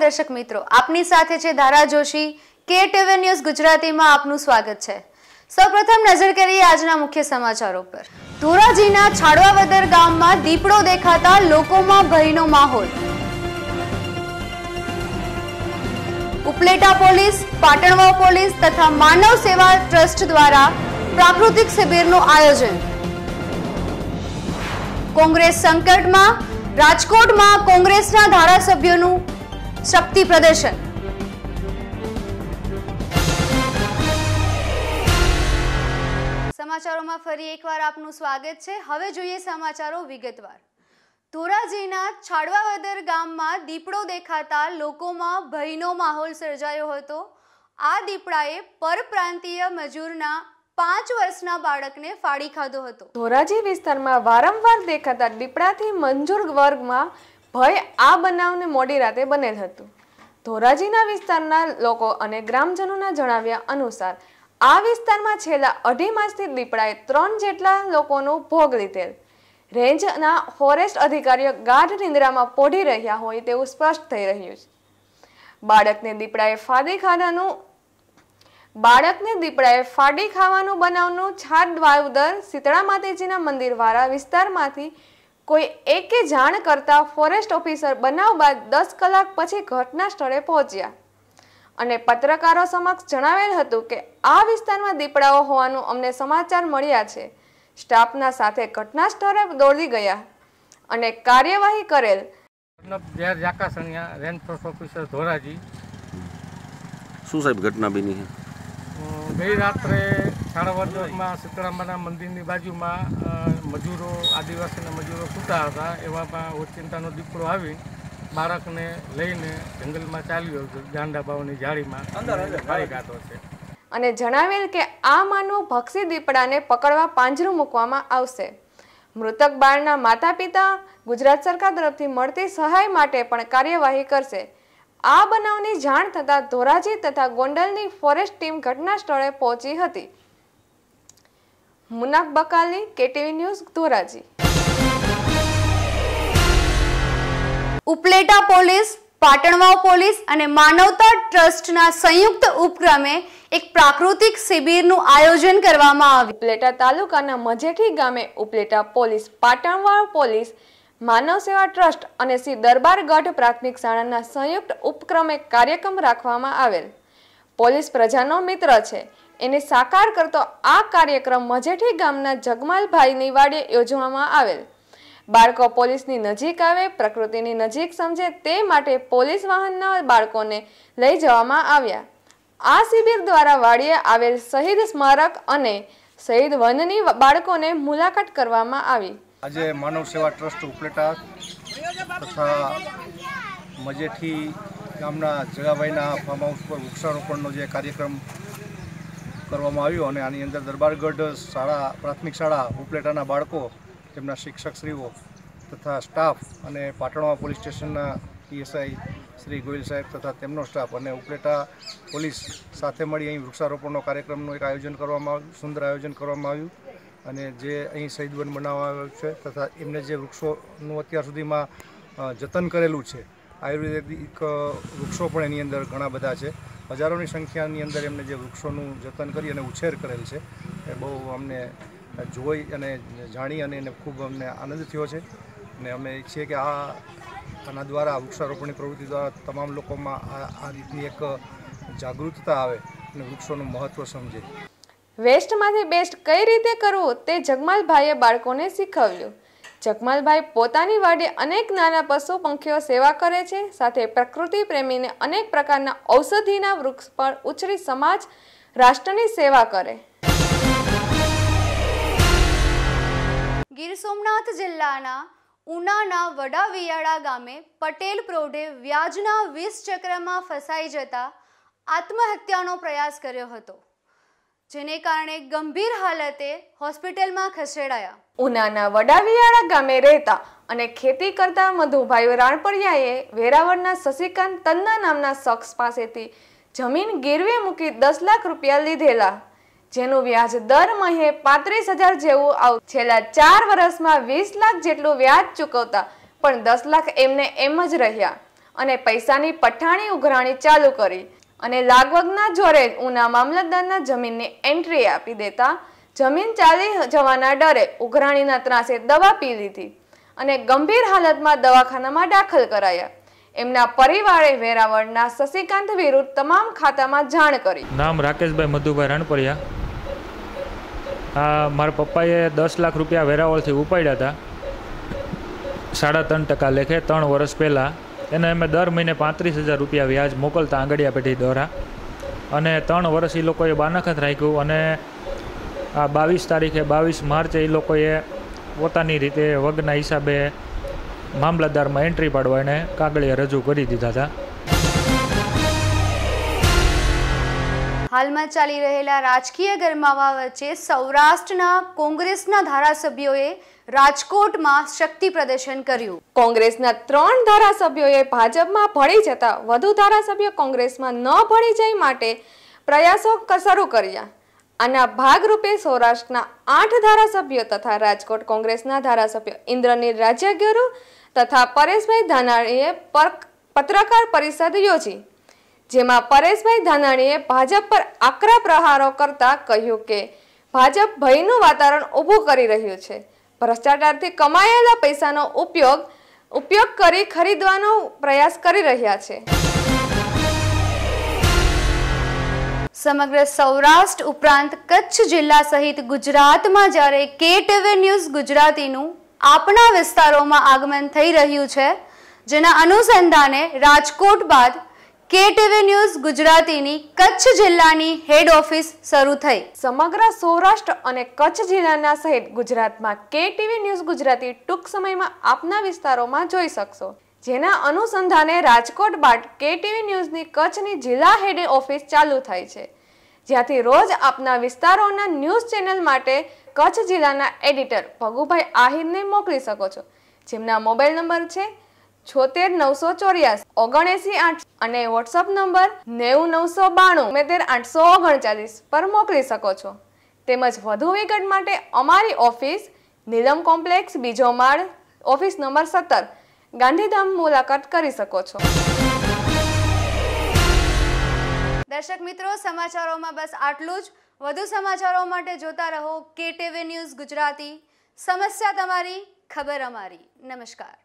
દર્શક મિત્રો, આપની સાથે છે ધારા જોશી। KTV ન્યૂઝ ગુજરાતીમાં આપનું સ્વાગત છે। સૌપ્રથમ નજર કરીએ આજના મુખ્ય સમાચારો પર। ધોરાજીના છાડવાવદર ગામમાં દીપડો દેખાતા લોકોમાં ભયનો માહોલ। ઉપલેટા પોલીસ, પાટણવાવ પોલીસ તથા માનવ સેવા ટ્રસ્ટ દ્વારા પ્રાકૃતિક શિબિરનું આયોજન। કોંગ્રેસ સંકટમાં, રાજકોટમાં કોંગ્રેસના ધારાસભ્યોનું શક્તિ પ્રદર્શન। સમાચારોમાં ફરી એકવાર આપનું સ્વાગત છે। હવે જોઈએ સમાચારો વિગતવાર। ધોરાજીના છાડવાવદર ગામમાં દીપડો દેખાતા લોકોમાં ભયનો માહોલ સર્જાયો હતો। આ દીપડાએ પરપ્રાંતીય મજૂરના 5 વર્ષના બાળકને ફાડી ખાધો હતો। ધોરાજી વિસ્તારમાં વારંવાર દેખાતા દીપડાથી મંજૂર વર્ગમાં ભય આ બનાવને મોડી રાતે બનેલ હતું। ધોરાજીના વિસ્તારના લોકો અને ગ્રામજનોના જણાવ્યા અનુસાર આ વિસ્તારમાં છેલ્લા 2.5 માસથી દીપડાએ 3 જેટલા લોકોનો ભોગ લીધેલ। રેન્જના ફોરેસ્ટ અધિકારીઓ ગાઢ નિંદ્રામાં પોઢી રહ્યા હોય તેવું સ્પષ્ટ થઈ રહ્યું છે। બાળકને દીપડાએ ફાડી ખાવાનું બનાવનું છાડવાવદર શીતળા માતાજીના મંદિર વાળા વિસ્તારમાંથી કોઈ એકે જાણ કરતા ફોરેસ્ટ ઓફિસર બનાવ બાદ 10 કલાક પછી ઘટના સ્થળે પહોંચ્યા અને પત્રકારો સમક્ષ જણાવેલ હતું કે આ વિસ્તારમાં દીપડાઓ હોવાનું અમને સમાચાર મળ્યા છે। સ્ટાફના સાથે ઘટના સ્થળે દોડી ગયા અને કાર્યવાહી કરેલ। Range forest officer Dhoraji. શું સાહેબ ઘટના બની છે? ગઈ રાત્રે છાડવાવદરમાં શીતળામાના મંદિરની બાજુમાં મજૂરો, આદિવાસીના મજૂરો સૂતા હતા। એવામાં ઓચિંતાનો દીપડો આવી બાળકને લઈને જંગલમાં ચાલ્યો, ગાંડા બાવની જાળીમાં ફાડી ખાધો છે અને જણાવેલ કે આ માનવ ભક્ષી દીપડાને પકડવા પાંજરું મૂકવામાં આવશે। મૃતક બાળના માતા પિતા ગુજરાત સરકાર તરફથી મળતી સહાય માટે પણ કાર્યવાહી કરશે। આ બનાવની જાણ થતાં ધોરાજી તથા ગોંડલની ફોરેસ્ટ ટીમ ઘટના સ્થળે પહોંચી હતી। મુનાક બકાલી, KTV news, Dhoraji. Upleta police, Patanvav police અને માનવતા ટ્રસ્ટના સંયુક્ત ઉપક્રમે એક પ્રાકૃતિક શિબિરનું આયોજન કરવામાં આવ્યું। ઉપલેટા તાલુકાના મજેઠી ગામે ઉપલેટા પોલીસ, પાટણવાવ પોલીસ, માનવ સેવા ટ્રસ્ટ અને શ્રી દરબારગઢ પ્રાથમિક શાળાના સંયુક્ત ઉપક્રમે કાર્યક્રમ રાખવામાં આવેલ। પોલીસ પ્રજાનો મિત્ર છે એને સાકાર કરતો આ કાર્યક્રમ મજેઠી ગામના જગમાલભાઈની વાડે યોજવામાં આવેલ। બાળકો પોલીસની નજીક આવે, પ્રકૃતિની નજીક સમજે તે માટે પોલીસ વાહનના બાળકોને લઈ જવામાં આવ્યા। આ શિબિર દ્વારા વાડીએ આવેલ શહીદ સ્મારક અને શહીદ વનની બાળકોને મુલાકાત કરવામાં આવી। આજે માનવ સેવા ટ્રસ્ટ ઉપલેટા તથા મજેઠી ગામના જગાભાઈના ફાર્મ હાઉસ પર વૃક્ષારોપણનો જે કાર્યક્રમ કરવામાં આવ્યો અને આની અંદર દરબારગઢ શાળા, પ્રાથમિક શાળા ઉપલેટાના બાળકો, તેમના શિક્ષકશ્રીઓ તથા સ્ટાફ અને પાટણવા પોલીસ સ્ટેશનના PSI શ્રી ગોયલ સાહેબ તથા તેમનો સ્ટાફ અને ઉપલેટા પોલીસ સાથે મળી અહીં વૃક્ષારોપણનો કાર્યક્રમનું એક આયોજન કરવામાં આવ્યું, સુંદર આયોજન કરવામાં આવ્યું અને જે અહીં શહીદ વન બનાવવામાં આવ્યું છે તથા એમને જે વૃક્ષોનું અત્યાર સુધીમાં જતન કરેલું છે, આયુર્વેદિક વૃક્ષો પણ એની અંદર ઘણા બધા છે। હજારોની સંખ્યાની અંદર એમને જે વૃક્ષોનું જતન કરી અને ઉછેર કરેલ છે એ બહુ અમને જોઈ અને જાણી અને એને ખૂબ અમને આનંદ થયો છે અને અમે ઈચ્છીએ કે આના દ્વારા વૃક્ષારોપણની પ્રવૃત્તિ દ્વારા તમામ લોકોમાં આ રીતની એક જાગૃતતા આવે અને વૃક્ષોનું મહત્ત્વ સમજે। વેસ્ટમાંથી બેસ્ટ કઈ રીતે કરવું તે જગમાલભાઈએ બાળકોને શીખવ્યું। જગમાલભાઈ પોતાની વાડે અનેક નાના પશુ પંખીઓ સેવા કરે છે, સાથે પ્રકૃતિ પ્રેમીને અનેક પ્રકારના ઔષધિના વૃક્ષ પર ઉછરી સમાજ, રાષ્ટ્રની સેવા કરે। ગીર સોમનાથ જિલ્લાના ઉનાના વડાવિયાળા ગામે પટેલ પ્રૌઢે વ્યાજના 20 ચક્રમાં ફસાઈ જતા આત્મહત્યાનો પ્રયાસ કર્યો હતો, જેને કારણે ગંભીર હાલતે હોસ્પિટલમાં ખસેડાયા। ઉનાના વડાવિયાળા ગામે રહેતા અને ખેતી કરતા મધુભાઈ રાણપરિયાએ વેરાવળના શશિકાંત તન્ના નામના શખ્સ પાસેથી જમીન ગીરવે મૂકી 10 લાખ રૂપિયા લીધેલા, જેનું વ્યાજ દર મહિને 35,000 જેવું આવતું। છેલ્લા 4 વર્ષમાં 20 લાખ જેટલું વ્યાજ ચૂકવતા પણ 10 લાખ એમને એમ જ રહ્યા અને પૈસાની પઠાણી ઉઘરાણી ચાલુ કરી અને લાગવગના જોરે ઉના મામલતદારના જમીનની એન્ટ્રી આપી દેતા જમીન ચાલી જવાના ડરે ઉઘરાણીના ત્રાસે દવા પી લીધી અને ગંભીર હાલતમાં દવાખાનામાં દાખલ કરાયા. એમના પરિવારે વેરાવળના શશિકાંત વિરુદ્ધ તમામ ખાતામાં જાણ કરી. નામ રાકેશભાઈ મધુભાઈ રણપરિયા. આ મારા પપ્પાએ 10 લાખ રૂપિયા વેરાવળથી ઉપાડ્યા હતા 3.5% લેખે 3 વર્ષ પહેલાં. એને અમે દર મહિને 35,000 રૂપિયા વ્યાજ મોકલતા આંગડિયા પેઢી દ્વારા, અને 3 વર્ષ એ લોકોએ બાનાખત રાખ્યું. અને આ 22 તારીખે 22 માર્ચે એ લોકોએ પોતાની રીતે વગના હિસાબે મામલતદારમાં એન્ટ્રી પાડવા એને કાગળિયા રજૂ કરી દીધા હતા. હાલમાં ચાલી રહેલા રાજકીય ગરમાવા વચ્ચે સૌરાષ્ટ્રના કોંગ્રેસના ધારાસભ્યોએ રાજકોટમાં શક્તિ પ્રદર્શન કર્યું. કોંગ્રેસના 3 ધારાસભ્યોએ ભાજપમાં ભળી જતા વધુ ધારાસભ્યો કોંગ્રેસમાં ન ભળી જાય માટે પ્રયાસો શરૂ કર્યા. આના ભાગરૂપે સૌરાષ્ટ્રના 8 ધારાસભ્યો તથા રાજકોટ કોંગ્રેસના ધારાસભ્ય ઇન્દ્રનીલ રાજ્યગુરુ તથા પરેશભાઈ ધાનાણીએ પત્રકાર પરિષદ યોજી, જેમાં પરેશભાઈ ધાનાણીએ ભાજપ પર આકરા પ્રહારો કરતા કહ્યું કે ભાજપ ભયનું વાતાવરણ ઊભું કરી રહ્યું છે. ભ્રષ્ટાચારથી કમાયેલા પૈસાનો ઉપયોગ કરી ખરીદવાનો પ્રયાસ કરી રહ્યા છે. સમગ્ર સૌરાષ્ટ્ર ઉપરાંત કચ્છ જિલ્લા સહિત ગુજરાતમાં જ્યારે KTV ન્યૂઝ ગુજરાતીનું આપણા વિસ્તારોમાં આગમન થઈ રહ્યું છે, જેના અનુસંધાને રાજકોટ બાદ KTV ન્યૂઝ ગુજરાતીની કચ્છ જિલ્લાની હેડ ઓફિસ શરૂ થઈ. સમગ્ર સૌરાષ્ટ્ર અને કચ્છ જિલ્લાના સહિત ગુજરાતમાં KTV ન્યૂઝ ગુજરાતી ટૂંક સમયમાં આપના વિસ્તારોમાં જોઈ શકશો. જેના અનુસંધાને રાજકોટ બાદ KTV ન્યૂઝની કચ્છની જિલ્લા હેડ ઓફિસ ચાલુ થાય છે, જ્યાંથી રોજ આપના વિસ્તારોના ન્યૂઝ ચેનલ માટે કચ્છ જિલ્લાના એડિટર ભગુભાઈ આહિરને મોકલી શકો છો, જેમના મોબાઈલ નંબર છે 76984 798 અને વોટ્સઅપ નંબર 90992 839 પર મોકલી શકો છો. તેમજ વધુ વિગત માટે અમારી ઓફિસ નીલમ કોમ્પ્લેક્સ, બીજો માળ, ઓફિસ નંબર 17, ગાંધીધામ મુલાકાત કરી શકો છો. દર્શક મિત્રો, સમાચારોમાં બસ આટલું જ. વધુ સમાચારો માટે જોતા રહો KTV ન્યૂઝ ગુજરાતી. સમસ્યા તમારી, ખબર અમારી. નમસ્કાર.